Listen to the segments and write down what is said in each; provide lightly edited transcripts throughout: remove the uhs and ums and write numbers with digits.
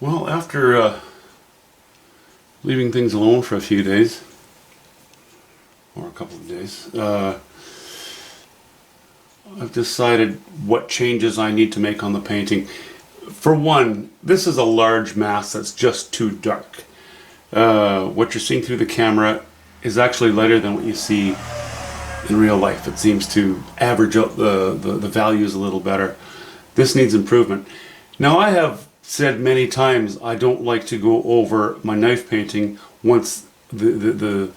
Well, after leaving things alone for a few days, or a couple of days, I've decided what changes I need to make on the painting. For one, this is a large mass that's just too dark. What you're seeing through the camera is actually lighter than what you see in real life. It seems to average out the values a little better. This needs improvement. Now, I have said many times I don't like to go over my knife painting once any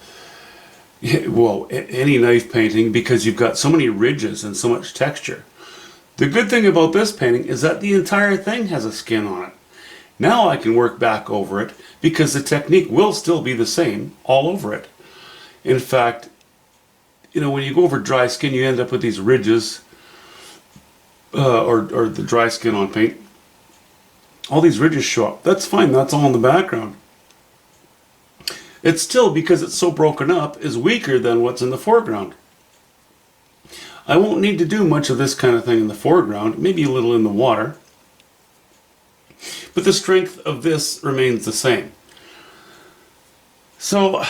knife painting, because you've got so many ridges and so much texture. The good thing about this painting is that the entire thing has a skin on it. Now I can work back over it because the technique will still be the same all over it. In fact, when you go over dry skin, you end up with these ridges, or the dry skin on paint. All these ridges show up. That's fine, that's all in the background. It's still, because it's so broken up, is weaker than what's in the foreground. I won't need to do much of this kind of thing in the foreground, maybe a little in the water. But the strength of this remains the same. So,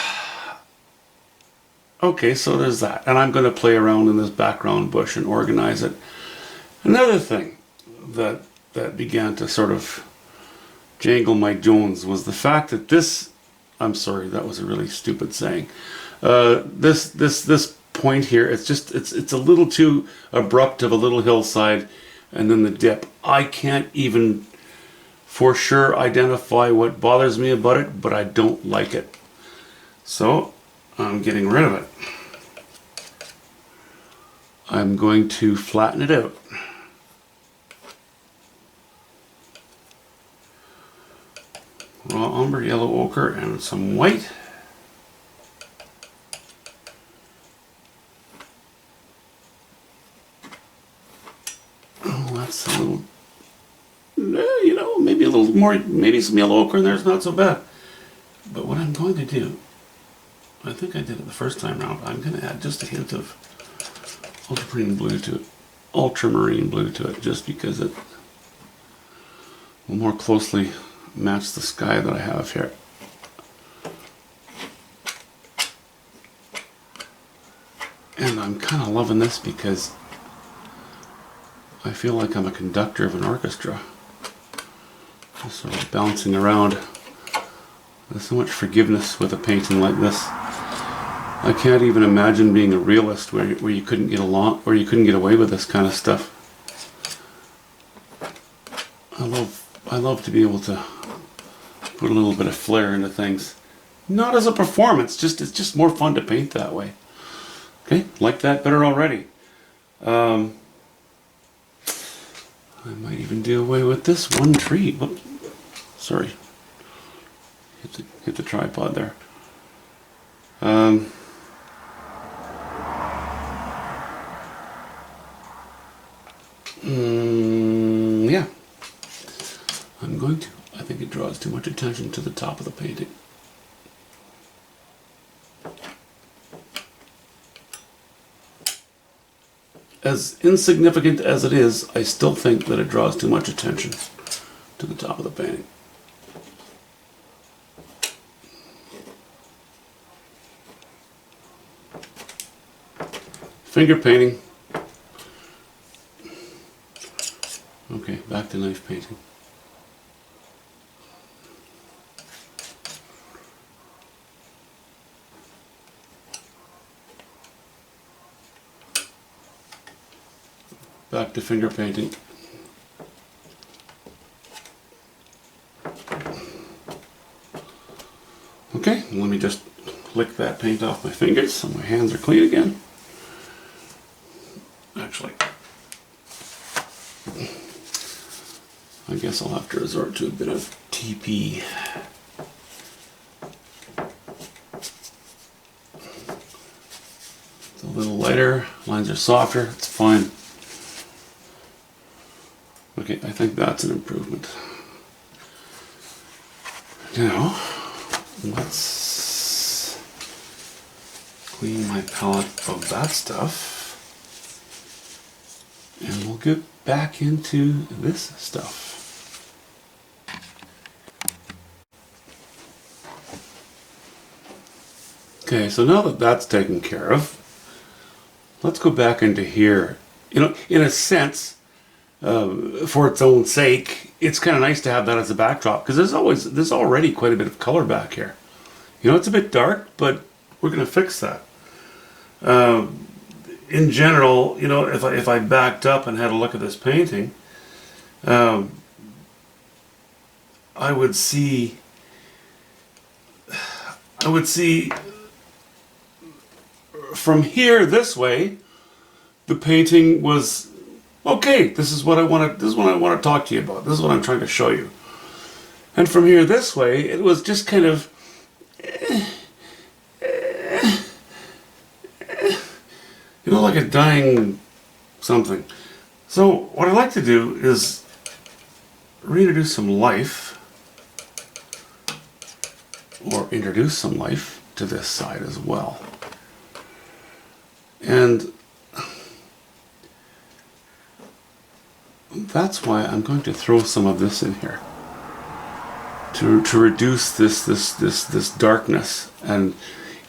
okay, so there's that. And I'm going to play around in this background bush and organize it. Another thing that began to sort of jangle my Jones was the fact that this, I'm sorry, that was a really stupid saying. This point here, it's a little too abrupt of a little hillside, and then the dip. I can't even for sure identify what bothers me about it, but I don't like it. So I'm getting rid of it. I'm going to flatten it out. Raw umber, yellow ochre, and some white. Oh, that's a little, maybe a little more, maybe some yellow ochre in there is not so bad. But what I'm going to do, I think I did it the first time around, I'm going to add just a hint of ultramarine blue to it, just because it will more closely match the sky that I have here. And I'm kind of loving this because I feel like I'm a conductor of an orchestra, just sort of bouncing around. There's so much forgiveness with a painting like this. I can't even imagine being a realist where you couldn't get along, or you couldn't get away with this kind of stuff. I love to be able to put a little bit of flair into things. Not as a performance, it's just more fun to paint that way. Okay, like that better already. I might even do away with this one tree. Whoops. Sorry. Hit the tripod there. Yeah. I'm going to. I think it draws too much attention to the top of the painting. As insignificant as it is, I still think that it draws too much attention to the top of the painting. Finger painting. Okay, back to knife painting. Back to finger painting. Okay, let me just lick that paint off my fingers so my hands are clean again. Actually, I guess I'll have to resort to a bit of TP. It's a little lighter, lines are softer, it's fine. Okay, I think that's an improvement. Now, let's clean my palette of that stuff. And we'll get back into this stuff. Okay, so now that that's taken care of, let's go back into here. You know, in a sense, for its own sake, it's kind of nice to have that as a backdrop because there's already quite a bit of color back here. You know, it's a bit dark, but we're going to fix that. In general, you know, if I backed up and had a look at this painting, I would see from here this way, the painting was okay. This is what I want to talk to you about. This is what I'm trying to show you. And from here this way, it was just kind of you know, like a dying something. So what I'd like to do is reintroduce some life, or introduce some life to this side as well. And that's why I'm going to throw some of this in here to reduce this darkness and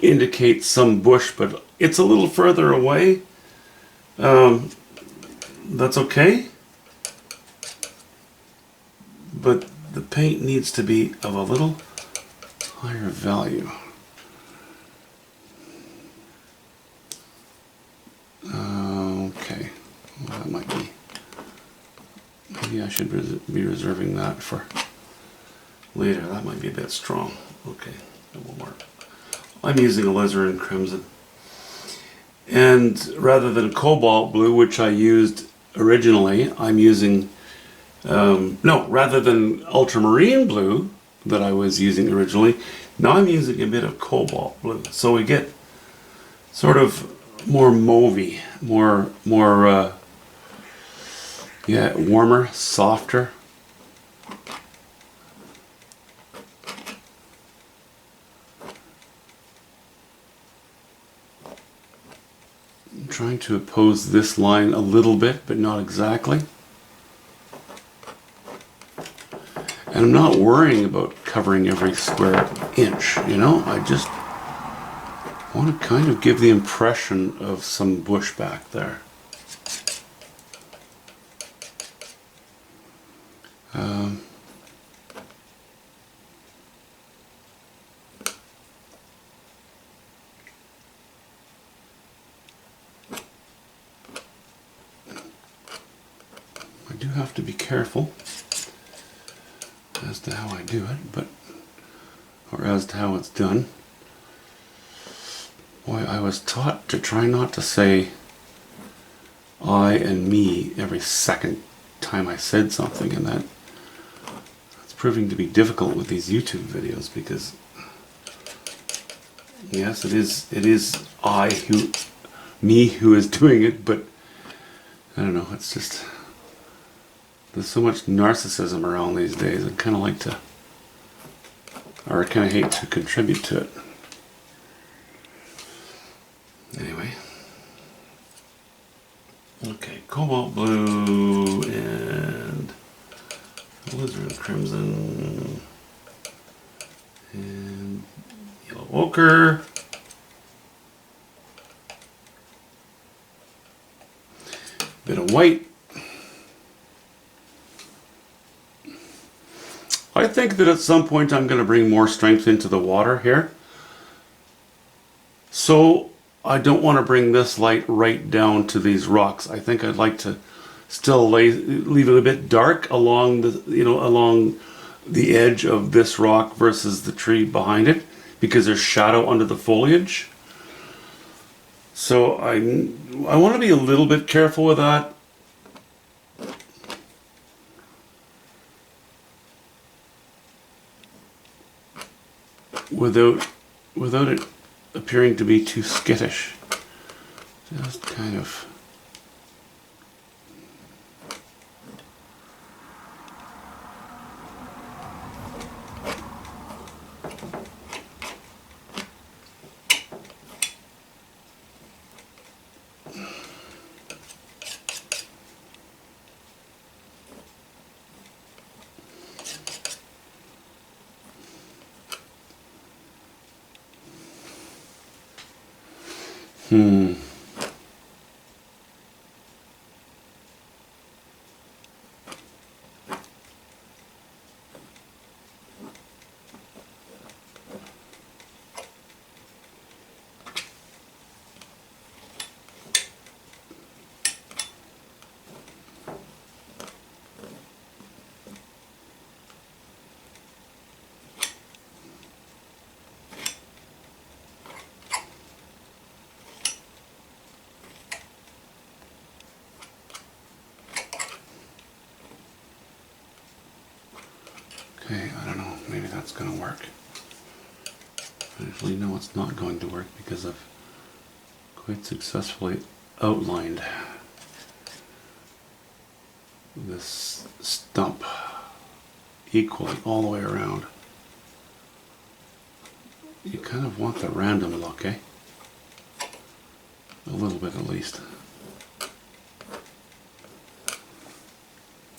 indicate some bush, but it's a little further away. That's okay, but the paint needs to be of a little higher value. Okay, well, that might be, maybe I should be reserving that for later. That might be a bit strong. Okay, that will work. I'm using alizarin crimson. And rather than cobalt blue, which I used originally, I'm using, rather than ultramarine blue that I was using originally, now I'm using a bit of cobalt blue. So we get sort of more mauvey, more warmer, softer. I'm trying to oppose this line a little bit, but not exactly. And I'm not worrying about covering every square inch, you know? I just want to kind of give the impression of some bush back there. I do have to be careful as to how I do it, or as to how it's done. Boy, I was taught to try not to say I and me every second time I said something, and that's proving to be difficult with these YouTube videos because, yes, it is me who is doing it, but I don't know, it's just, there's so much narcissism around these days. I'd kind of like to, or I kind of hate to contribute to it. Anyway. Okay, cobalt blue and alizarin crimson and yellow ochre. Bit of white. I think that at some point I'm going to bring more strength into the water here. So I don't want to bring this light right down to these rocks. I think I'd like to still leave it a bit dark along along the edge of this rock versus the tree behind it, because there's shadow under the foliage. So I want to be a little bit careful with that. Without it appearing to be too skittish. Just kind of Hmm. Okay, I don't know, maybe that's going to work. I actually know it's not going to work because I've quite successfully outlined this stump equally all the way around. You kind of want the random look, eh? A little bit at least.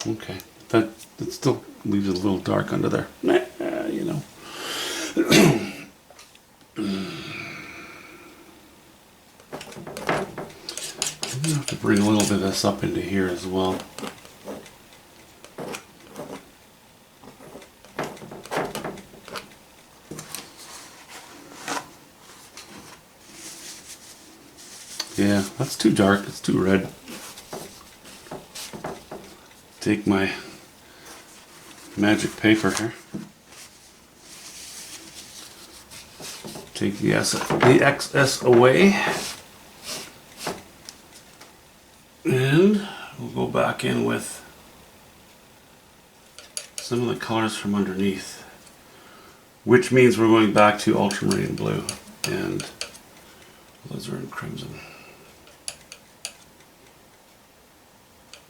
Okay, that still leaves it a little dark under there. You know. I'm gonna have to bring a little bit of this up into here as well. Yeah, that's too dark, it's too red. Take my magic paper here. Take the excess away. And we'll go back in with some of the colors from underneath. Which means we're going back to ultramarine blue and alizarin crimson.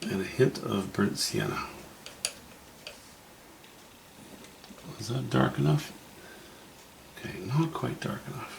And a hint of burnt sienna. Is that dark enough? Okay, not quite dark enough.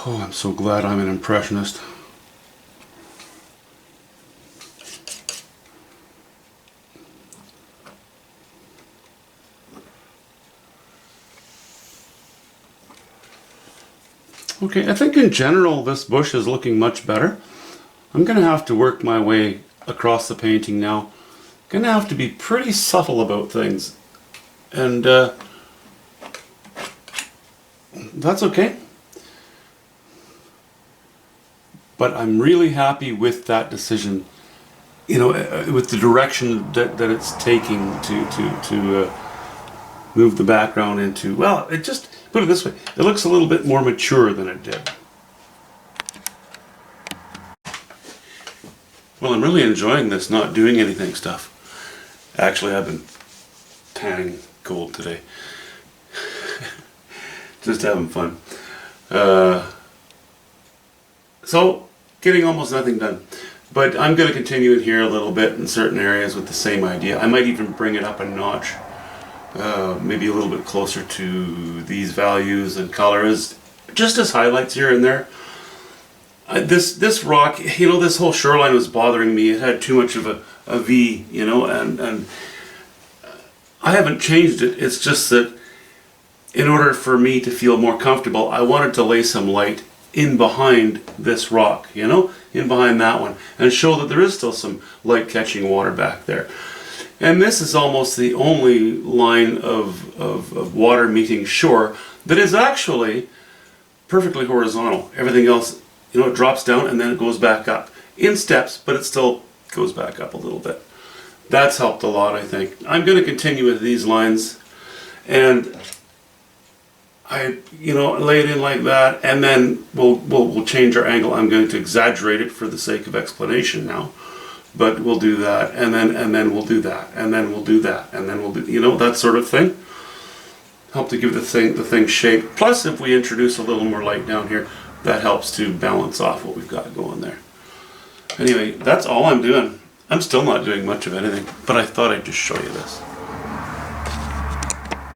Oh, I'm so glad I'm an impressionist. Okay, I think in general this bush is looking much better. I'm going to have to work my way across the painting now. Going to have to be pretty subtle about things. And that's okay. But I'm really happy with that decision, you know, with the direction that it's taking to move the background into, well, it just, put it this way, it looks a little bit more mature than it did. Well, I'm really enjoying this not doing anything stuff. Actually, I've been tanning gold today. Just having fun. So, getting almost nothing done. But I'm going to continue in here a little bit in certain areas with the same idea. I might even bring it up a notch. Maybe a little bit closer to these values and colors. Just as highlights here and there. This rock, you know, this whole shoreline was bothering me. It had too much of a V, you know, and I haven't changed it. It's just that in order for me to feel more comfortable, I wanted to lay some light in behind this rock, you know, in behind that one, and show that there is still some light catching water back there. And this is almost the only line of water meeting shore that is actually perfectly horizontal. Everything else, you know, it drops down and then it goes back up in steps, but it's still goes back up a little bit. That's helped a lot, I think. I'm going to continue with these lines, and I, lay it in like that, and then we'll change our angle. I'm going to exaggerate it for the sake of explanation now, but we'll do that, and then we'll do that, and then we'll do that, and then we'll do, that sort of thing. Help to give the thing shape. Plus, if we introduce a little more light down here, that helps to balance off what we've got going there. Anyway, that's all I'm doing. I'm still not doing much of anything, but I thought I'd just show you this.